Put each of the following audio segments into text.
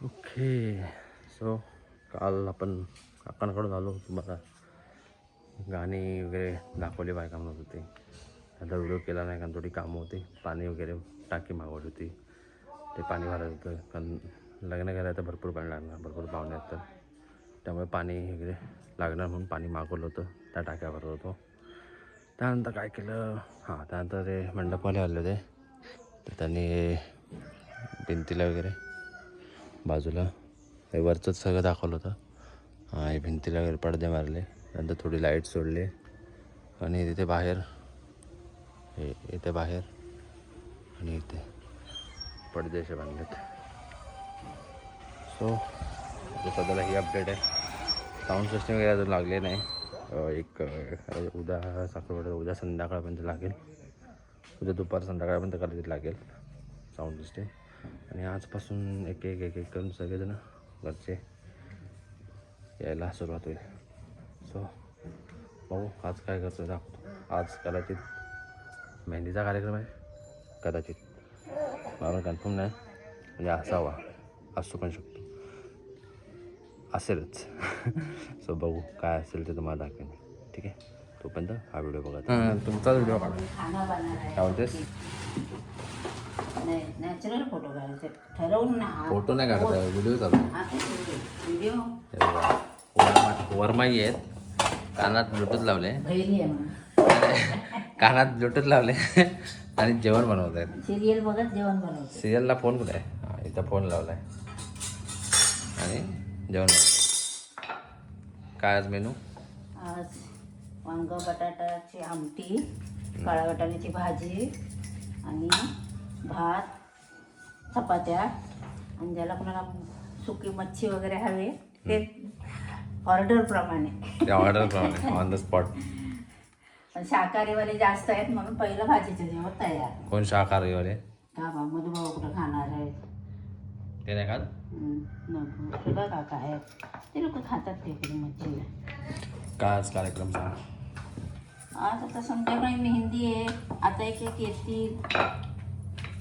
Okay. So काल आपण काकांकडून आलो, तुम्हाला गाणी वगैरे दाखवली बायका म्हणत होती. आता व्हिडिओ केला नाही कारण थोडी कामं होती. पाणी वगैरे टाकी मागवली होती, ते पाणी भरायचं होतं कारण लग्न करायचं तर भरपूर पाणी लागणार, भरपूर पाहुणे आहेत तर त्यामुळे पाणी वगैरे लागणार म्हणून पाणी मागवलं होतं, त्या टाक्या भरत होतो. त्यानंतर काय केलं, त्यानंतर ते मंडपवाले आले होते तर त्यांनी भिंतीला वगैरे बाजूला हे वरचंच सगळं दाखवलं होतं. हे भिंतीला वगैरे पडदे मारले, नंतर थोडी लाईट सोडले आणि तिथे बाहेर इथे बाहेर आणि इथे पडदे असे बांधलेत. सो सध्याला ही अपडेट आहे. साऊंड सिस्टम वगैरे अजून लागले नाही. उद्या साखरपुडा उद्या संध्याकाळपर्यंत लागेल, उद्या दुपार संध्याकाळपर्यंत कदाचित लागेल साऊंड सिस्टम. आणि आजपासून एक एक एक एक करून सगळेजण घरचे यायला सुरुवात होईल. सो भाऊ आज काय करतो दाखवतो. आज कदाचित मेहंदीचा कार्यक्रम आहे, कदाचित मला कन्फर्म नाही, म्हणजे असावा, असू पण शकतो, असेलच. सो बघू काय असेल ते तुम्हाला दाखवेन. ठीक आहे, तोपर्यंत हा व्हिडिओ बघा. तुमचाच व्हिडिओ काढा. काय म्हणतेस? नॅचरल फोटो काढायचे, ठरवून ना. फोटो नाही काढत, व्हिडिओ चालू. व्हिडिओ वरमाई आहेत, कानात ब्लूटूथ लावले, बहिरी आहे म्हणून कानात ब्लूटूथ लावले आणि जेवण बनवत आहेत. सिरियल बघत जेवण बनवते. सिरियलला फोन कुठे आहे? इथं फोन लावला आहे आणि जेवण बनवलं. काय आज मेनू? आज वांग बटाट्याची आमटी, काळ्या वाटाण्याची भाजी आणि भात, चपात्या, आणि ज्याला कोणाला सुकी मच्छी वगैरे हवे ते ऑर्डरप्रमाणे. On the spot. पण शाकाहारीवाले जास्त आहेत म्हणून पहिलं भाजीचं जेवण तयार. कोण शाकाहारीवाले? का बा मधुभाऊ कुठं खाणार आहेत? ते नाही खात. नको, तुला काका आहेत ते लोक खातात ते इकडे मच्छीला. काय आज कार्यक्रम सांग? आज आता संध्याकाळी मेहंदी आहे, आता एक एक येतील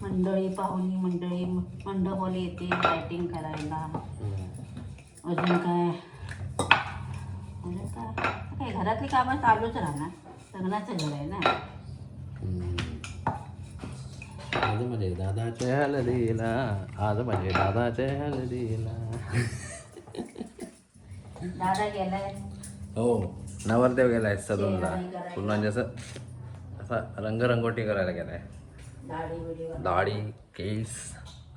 मंडळी, पाहुणी मंडळी, मंडपवाले येते लायटिंग करायला. अजून काय घरातली कामं चालूच राहणार, लग्नाचं घर आहे ना. आज म्हणजे दादाच्या हळदीला, आज म्हणजे दादाच्या हळदीला. दादा गेलाय. हो, नवरदेव गेलाय सलूनला, पूर्ण म्हणजे असा रंगरंगोटी करायला गेलाय. दाढी, केस.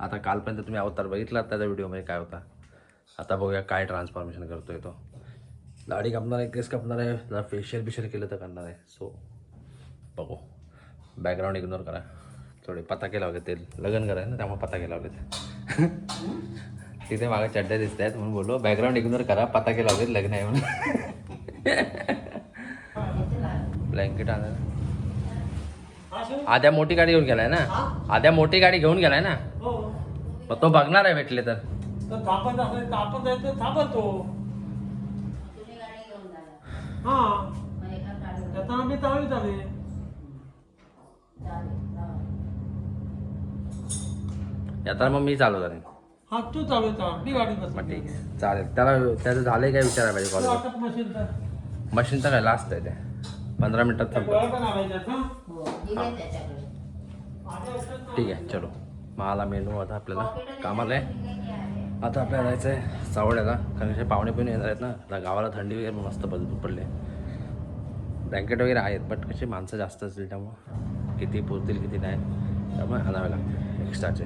आता कालपर्यंत तुम्ही अवतार बघितला त्याच्या व्हिडिओमध्ये काय होता. आता बघूया काय ट्रान्सफॉर्मेशन करतोय तो. दाढी कापणार आहे, केस कापणार आहे, जरा फेशियल केलं तर करणार आहे. सो बघू. बॅकग्राऊंड इग्नोर करा. थोडे पताके लावले, ते लग्न करायचं ना त्यामुळे पताके लावले. तिथे मागे चड्ड्या दिसत आहेत म्हणून बोललो बॅकग्राऊंड इग्नोर करा, पताके लावलेत, लग्न आहे म्हणून. ब्लँकेट आणा. आद्या मोठी गाडी घेऊन गेलाय ना, आद्या मोठी गाडी घेऊन गेलाय ना, मग तो बघणार आहे भेटले तर. आता मग मी चालू करेन. तू चालू मग ठीक आहे, चालेल. त्याचं झालंय काय विचारायला पाहिजे कॉल. मशीन तर काय लास्ट आहे, ते 15 मिनिटात संपतं. ठीक आहे, चलो. मग आला मेनू. आता आपल्याला कामाला आहे. आता आपल्याला जायचं आहे सावड्याला, कारण की पाहुणे पण येणार आहेत ना. आता गावाला थंडी वगैरे मस्त पडले. ब्लँकेट वगैरे आहेत, बट कशी माणसं जास्त असतील त्यामुळं किती पुरतील किती नाही, त्यामुळे आणावे लागतील एक्स्ट्राचे.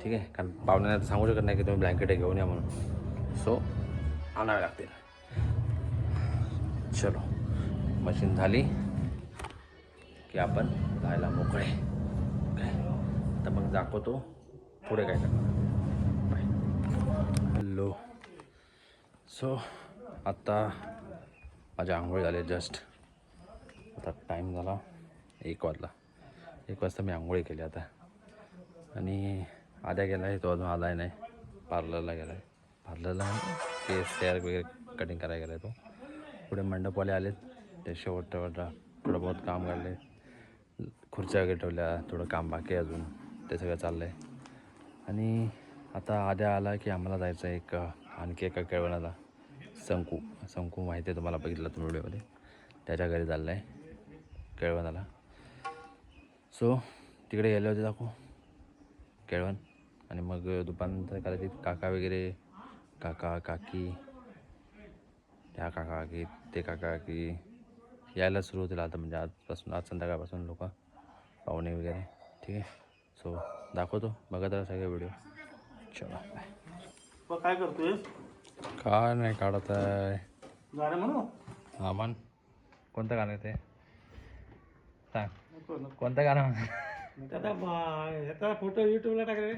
ठीक आहे, कारण पाहुण्यांना तर सांगू शकत नाही की तुम्ही ब्लँकेट घेऊन या म्हणून. सो आणावे लागतील. चलो, मशीन झाली की आपण जायला मोकळे. काय तर मग दाखवतो पुढे काय करणार. बाय. हॅलो. सो आत्ता माझ्या आंघोळ झाले जस्ट. आता टाईम झाला 1 वाजला. 1 वाजता मी आंघोळी केली आता. आणि आद्या गेला आहे, तो अजून आला आहे नाही. पार्लरला गेला आहे. पार्लरला केस हेअर वगैरे कटिंग करायला गेला आहे तो. पुढे मंडपवाले आलेत, ते शेवटला थोडं बहुत काम काढले, खुर्च्या वगैरे ठेवल्या, थोडं काम बाकी आहे अजून, ते सगळं चाललं आहे. आणि आता आद्या आला की आम्हाला जायचं आहे एक आणखी एका केळवणाला. संकू माहिती आहे तुम्हाला, बघितलं तुम्ही व्हिडिओमध्ये. त्याच्या घरी चाललं आहे केळवणाला. सो तिकडे गेले होते दाखवू केळवण. आणि मग दुपारनंतर करायची काका वगैरे, काका काकी, त्या काका काकी, ते काका काकी यायला सुरू होतील आता. म्हणजे आज संध्याकाळपासून लोक पाहुणे वगैरे. ठीक आहे. सो दाखवतो, बघा जरा सगळे व्हिडिओ. चला बाय. काय करतोय? काय नाही काढत आहे गाणं म्हणू? हा म्हण. कोणतं गाणं आहे ते सांग. कोणतं गाणं ह्याचा फोटो युट्यूबला टाकले.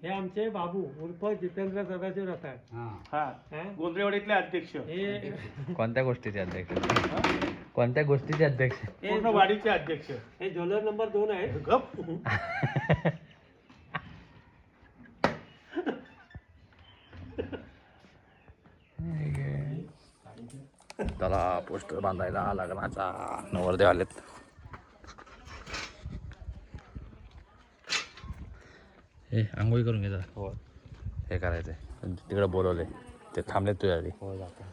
हे आमचे बाबू उर्फ जितेंद्र सदाशिव रसाळ. हा, गोंधळेवाडीतले अध्यक्ष. हे कोणत्या गोष्टीचे अध्यक्ष? कोणत्या गोष्टीचे अध्यक्ष? पूर्ण वाडीचे अध्यक्ष. हे ज्वेलर नंबर 2 आहे. गप. त्याला पोस्टर बांधायला लग्नाचा नवरदेव आलेत. हे आंघोळी करून घे जरा. हो, हे करायचं आहे. तिकडे बोलवले, ते थांबलेत तुझ्या आधी. हो जातो.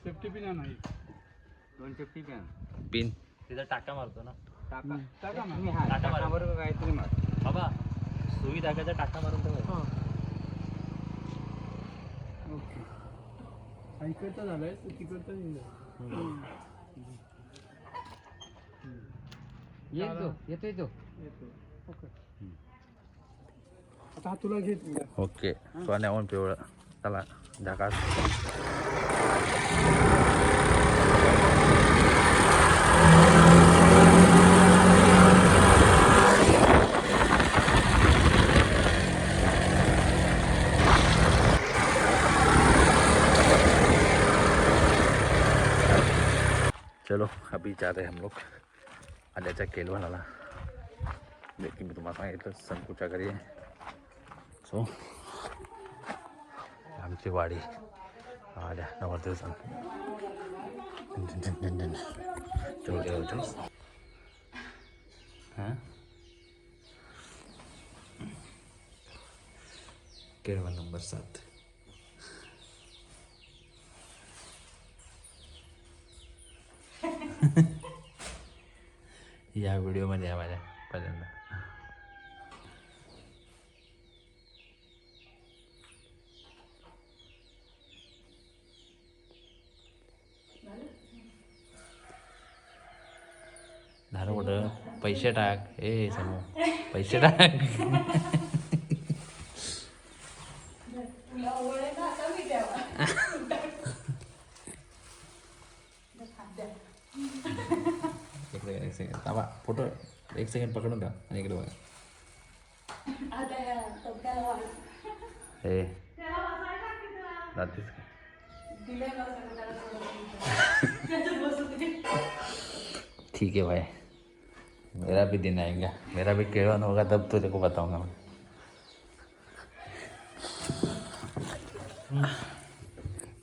सेफ्टी पिन नाही. 2 सेफ्टी पिन. पिन तिथं टाका मारतो ना. टाका टाका मारून काहीतरी मार बाबा. सुई टाकायचा टाका मारून ठेव. ओके. इकडचं झालंय, तिकडचं येतो. ओके. आता तुला घेत. ओके. सोन्याहून पिवळं. चला झाकास. चलो अभी जा रहे हैं हम लोग आल्याच्या केलवणाला. देखील मी तुम्हाला सांगितलं संकूच्या घरी आहे. सो आमची वाडी आल्या नवरदेव. तेवढे होते. हां केळवण नंबर 7. या व्हिडिओमध्ये आहे माझ्या पहिल्यांदा. धारा कुठं पैसे टाक. ए समू पैसे टाक. एक सेकंड थांबा. फोटो 1 सेकंड पकडून द्या आणि इकडे बघा. हे जातीस का? ठीक है भाई, मेरा भी दिन आएगा. मेरा भी केळवण होगा तब तुझे को बताऊंगा मैं.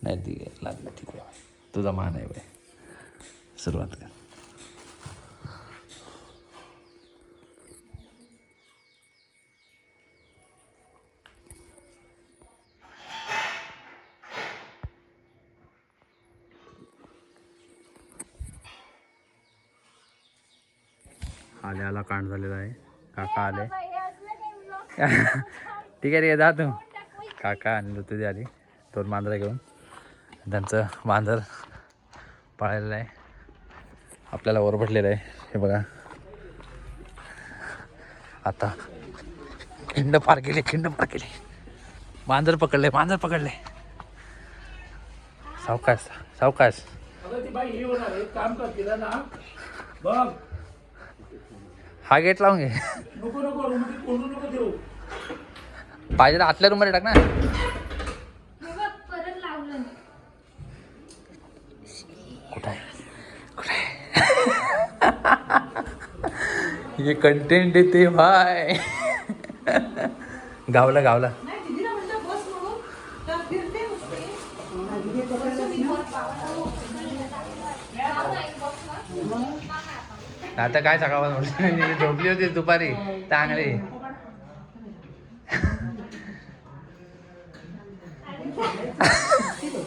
नाही ठीक आहे लागलं. ठीक आहे भाई, तुझा मान आहे भाई. सुरुवात कर. आल्याला कांड झालेला आहे. काका आले. ठीक आहे जा तू. काका आणि ऋतुजी आली 2 मांजरं घेऊन. त्यांचं मांजर पाळलेलं आहे. आपल्याला ओरबटलेलं आहे. हे बघा आता खिंड पार केली. मांजर पकडले. सावकाश. काम कर केलं ना बघ. हा गेट लावून घे. नको रूममध्ये कोंडू नको देऊ. पाहिजे तर आतल्या रूममध्ये टाक ना. कुठे हे कंटेंट येते भाय. गावला आता काय सकाळ झोपली होती दुपारी चांगली.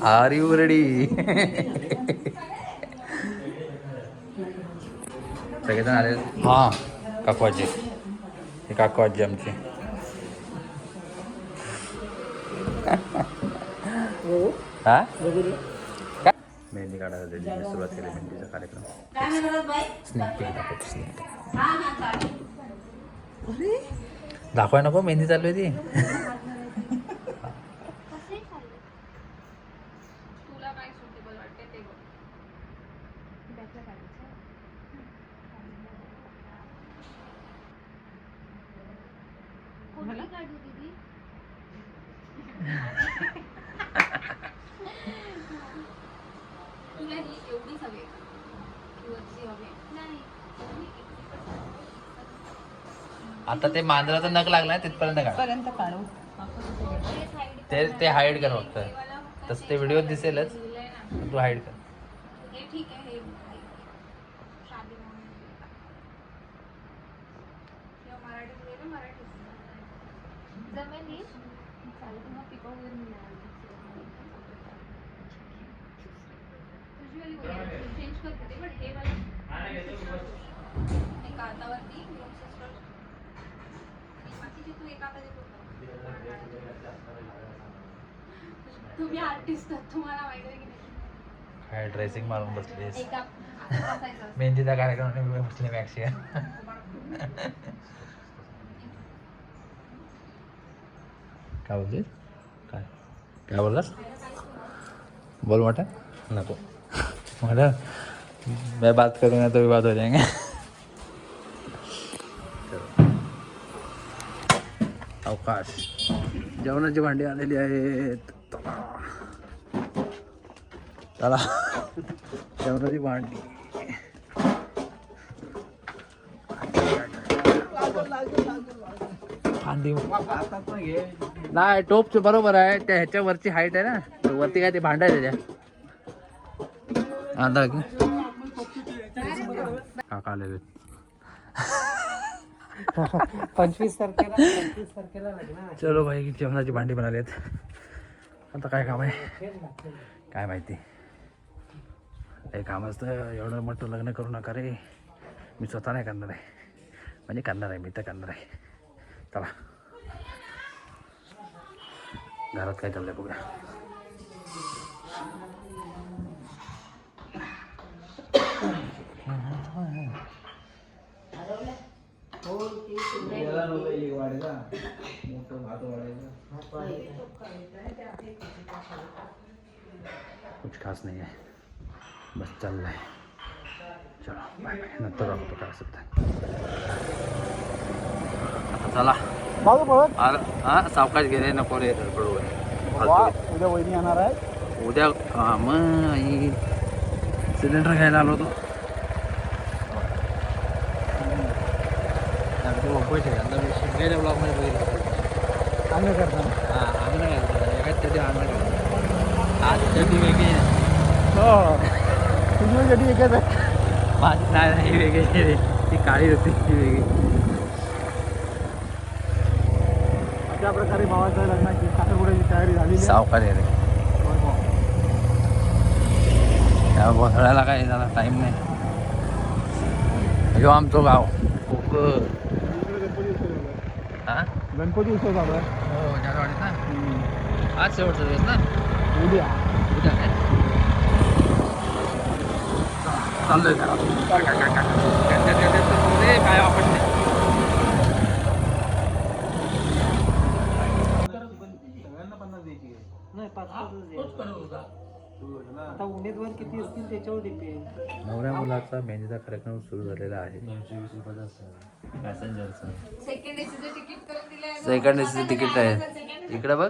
Are you ready? सगळेजण आले. हा काकू आजी, हे काकू आजी आमची. हा मेहंदी काढायला दिली सुरुवात केली मेहंदीचा कार्यक्रम. स्नॅक पेक दाखवतो स्नॅक. दाखवाय नको मेहंदी चालू आहे ती. तुला काय सुटेबल वाटते ते बघ. कोणती काढू दीदी? तुला ही एवढीच हवी का? किंवा हवी नाही. आता ते मांजराचा नख लागलाय तिथपर्यंत काढ. ते हाईड कर फक्त. तसं ते व्हिडिओ दिसेलच, तू हाईड कर. हे ठीक आहे. हे शादी म्हणून किंवा मराठी मराठी जमेल ही चालेल. तुम्हाला पिकअप वगैरे मिळालं चेंज करते ते. पण हे मला एका हातावरती बाकीचे तू एका हाताने तुम्ही आर्टिस्ट आहात, तुम्हाला माहिती आहे की नाही. काय ड्रेसिंग मारून बसलीस. एका बसायचं मेहंदीचा कार्यक्रम बसले मॅक्सी. काय बोलते? काय काय बोललास? बोल मोठा. नको मोठा. मैं बात करूँगा तो विवाद हो जाएंगे. अवकाश. जेवणाची भांडी आलेली आहेत. चला जेवणाची भांडी. भांडी नाही टोपचं बरोबर आहे. त्या ह्याच्या वरची हाईट आहे ना, वरती काय ते भांड आहे त्याच्या. आता काका आलेले 25 तारखेला लग्न. चलो भाई जेवणाची भांडी बनाली आहेत. आता काय काम आहे काय माहिती. हे काम असतं. एवढं मोठं लग्न करू नका रे. मी स्वतः नाही करणार आहे. म्हणजे करणार आहे, मी तर करणार आहे. चला घरात काय चाललंय बघूया. कुछ खास नहीं है, बस चल रहा है. चलो बाय बाय. नंतर बघतो काय असतं. आता चला. हा सावकाश गेले नको रे धडपडू. उद्या वहिनी येणार आहे. उद्या मग सिलेंडर घ्यायला आलो होतो. शिकायच्या ब्लॉगमध्ये बघितलं चांगलं करताना. हां आम्ही नाही घालतो एकाच चटी आणलं घालतो. आज चटी वेगळी आहे. हो तुझी चटी एकच आहे. माझी नाही ही वेगळी रे. ती काळी होती ती वेगळी. अशा प्रकारे भावाच्या लग्नाची साखरपुड्याची तयारी झाली. सावकार आहे रे. त्या भोसळ्याला काय झाला टाईम नाही. जो आमचं गाव कोकण. हां गणपती उत्सव चालू आहे. हो जारवाडीत ना. आज शेवटचा दिवस ना. उद्या उद्या काय चाललोय काय आपण नाही. नाही 5 आता उमेदवार किती असतील त्याच्यावर डिपेंड. नवऱ्या मुलाचा मेहंदीचा कार्यक्रम सुरू झालेला आहे. सेकंड एसीचं तिकीट आहे इकडे बघ.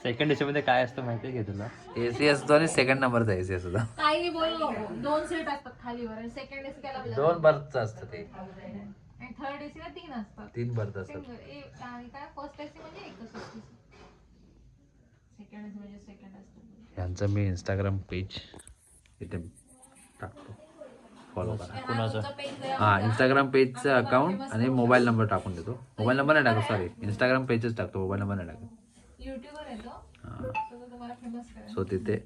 सेकंड एसीमध्ये काय असतं माहिती आहे का तुला? एसी असतो आणि सेकंड नंबरचा एसी असतो. काही बोललो 2 सीट असतात खालीवर आणि सेकंड एसी त्याला 2 बर्थचं असतं ते. आणि थर्ड एसी ला 3 असतात. 3 बर्थ असतात. आणि काय फर्स्ट एसी म्हणजे एकच असते. सेकंड एसी म्हणजे सेकंड असतं. यांचं मी इंस्टाग्राम पेज इथे टाकतो. फॉलो करा. कुणाचं? हां, इंस्टाग्राम पेजचं अकाउंट आणि मोबाईल नंबर टाकून देतो. मोबाईल नंबर नाही टाकत, सॉरी, इंस्टाग्राम पेजच टाकतो, मोबाईल नंबर नाही टाकत. युट्यूबवर येतो हां, तो तुम्हाला फेमस करेल. सो तिथे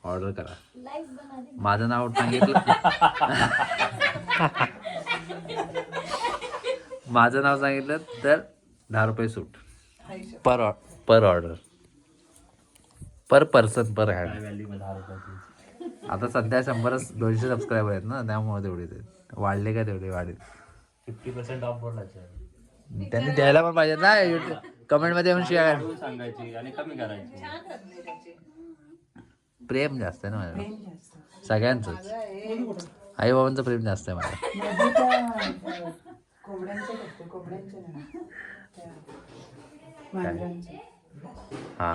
ऑर्डर करा. माझं नाव सांगितलं माझं नाव सांगितलं तर 10 रुपये सूट पर ऑर्डर, पर पर्सन, पर हँड. व्हॅल्यू 10 रुपयाची. आता सध्या 200 सबस्क्रायबर आहेत ना, त्यामुळे तेवढे ते वाढले का तेवढे वाढेल. 50% ऑफ बोलायचं. त्यांनी द्यायला पण पाहिजे ना. युट्यूब कमेंटमध्ये येऊन शेअर. सांगायची आणि कमी करायची. प्रेम जास्त आहे ना माझ्या, सगळ्यांचंच. आई बाबांचं प्रेम जास्त आहे माझ्या. हा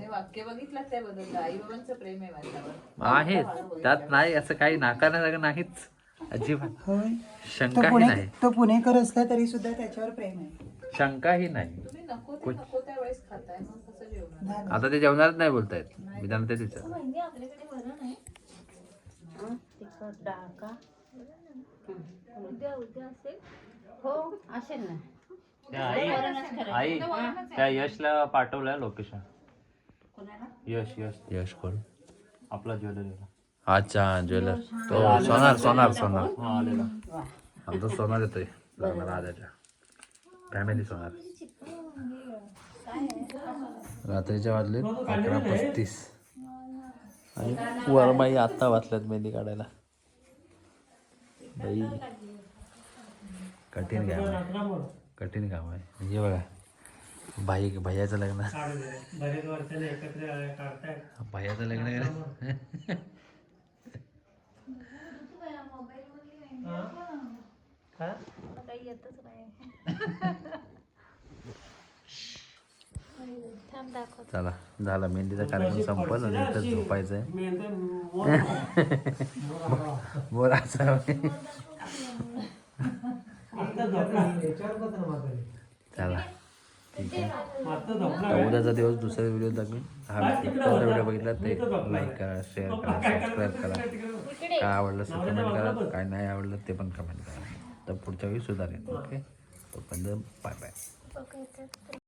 वाक्य बघितलं त्या बद्दल आई बाबांचं प्रेम आहे माझ्यावर. आहे, त्यात नाही असं काही नाकारण्यासारखं नाहीच, अजिबात होय. शंकाही नाही, तो पुणेकर असला तरी सुद्धा त्याच्यावर प्रेम आहे. शंकाही नाही. तुम्ही नको ते नको त्यावेळेस खाताय मग कसं जेवणार. आता ते जेवणारच नाही बोलतायत, मी त्यांना तेच विचार. म्हणजे आपल्याकडे बरं नाही. तिखट डाळ का उद्या उद्या असेल. हो असेल ना. त्या आई त्या यशला पाठवलंय लोकेशन. कोणाला? यश यश कोण? आपला ज्वेलरीला. अच्छा, ज्वेलर. तो सोनार हा आलेला. आमचा सोनार येतोय राजाच्या फॅमिली. सोनार रात्रीच्या वाजले 11:35 आणि वरमाई आत्ता वाचल्यात मेहंदी काढायला. बाई कठीण काम आहे, कठीण काम आहे. म्हणजे बघा, भैयाचं लग्न, बरेच वर्षाने एकत्र काढताय. भैयाचं लग्न काही येतच नाही. थांब दाखव. चला, झाला मेहंदीचा कार्यक्रम संपल आणि इथं झोपायचं आहे. मी नंतर बोलायचं चला, ठीक आहे. तर उद्याचा दिवस दुसरा व्हिडिओ दाखवेन. व्हिडिओ बघितला ते लाईक करा, शेअर करा, सबस्क्राईब करा. काय आवडलं तर कमेंट करा, काय नाही आवडलं ते पण कमेंट करा. तर पुढच्या वेळी सुधारेन. ओके, तोपर्यंत बाय बाय. ओके.